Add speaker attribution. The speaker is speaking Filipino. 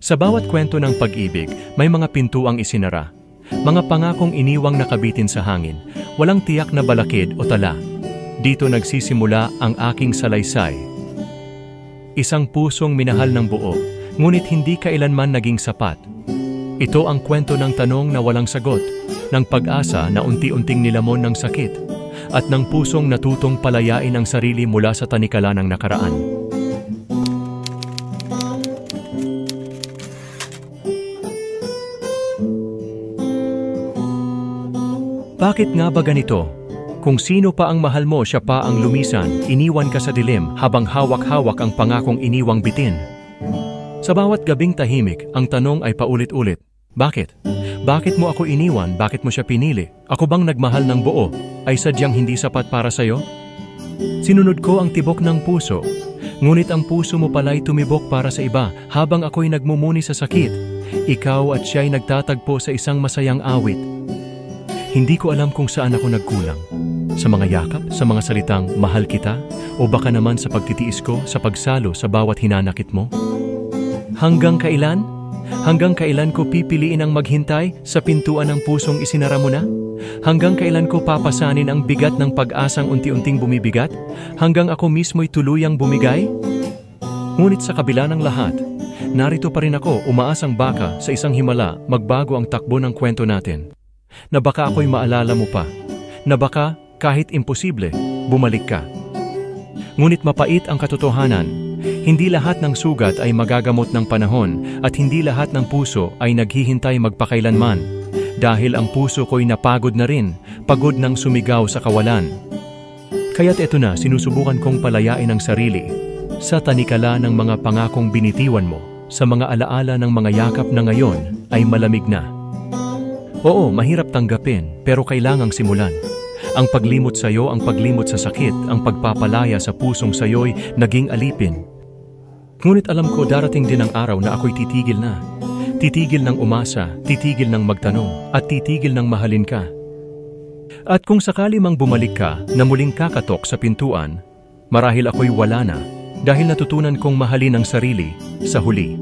Speaker 1: Sa bawat kwento ng pag-ibig, may mga pintuang isinara. Mga pangakong iniwang nakabitin sa hangin, walang tiyak na balakid o tala. Dito nagsisimula ang aking salaysay. Isang pusong minahal ng buo, ngunit hindi kailanman naging sapat. Ito ang kwento ng tanong na walang sagot, ng pag-asa na unti-unting nilamon ng sakit, at ng pusong natutong palayain ang sarili mula sa tanikala ng nakaraan. Bakit nga ba ganito? Kung sino pa ang mahal mo, siya pa ang lumisan, iniwan ka sa dilim habang hawak-hawak ang pangakong iniwang bitin. Sa bawat gabing tahimik, ang tanong ay paulit-ulit. Bakit? Bakit mo ako iniwan? Bakit mo siya pinili? Ako bang nagmahal ng buo ay sadyang hindi sapat para sa'yo? Sinunod ko ang tibok ng puso, ngunit ang puso mo pala'y tumibok para sa iba habang ako'y nagmumuni sa sakit. Ikaw at siya'y nagtatagpo sa isang masayang awit. Hindi ko alam kung saan ako nagkulang. Sa mga yakap, sa mga salitang mahal kita, o baka naman sa pagtitiis ko, sa pagsalo sa bawat hinanakit mo? Hanggang kailan? Hanggang kailan ko pipiliin ang maghintay sa pintuan ng pusong isinara mo na? Hanggang kailan ko papasanin ang bigat ng pag-asang unti-unting bumibigat? Hanggang ako mismo'y tuluyang bumigay? Ngunit sa kabila ng lahat, narito pa rin ako, umaasang baka sa isang himala, magbago ang takbo ng kwento natin. Na baka ako'y maalala mo pa. Na baka, kahit imposible, bumalik ka. Ngunit mapait ang katotohanan. Hindi lahat ng sugat ay magagamot ng panahon at hindi lahat ng puso ay naghihintay magpakailanman. Dahil ang puso ko'y napagod na rin, pagod ng sumigaw sa kawalan. Kaya't eto na, sinusubukan kong palayain ang sarili sa tanikala ng mga pangakong binitiwan mo, sa mga alaala ng mga yakap na ngayon ay malamig na. Oo, mahirap tanggapin, pero kailangang simulan. Ang paglimot sa'yo, ang paglimot sa sakit, ang pagpapalaya sa pusong sa'yo'y naging alipin. Ngunit alam ko darating din ang araw na ako'y titigil na. Titigil ng umasa, titigil ng magtanong, at titigil ng mahalin ka. At kung sakali mang bumalik ka na muling kakatok sa pintuan, marahil ako'y wala na dahil natutunan kong mahalin ang sarili sa huli.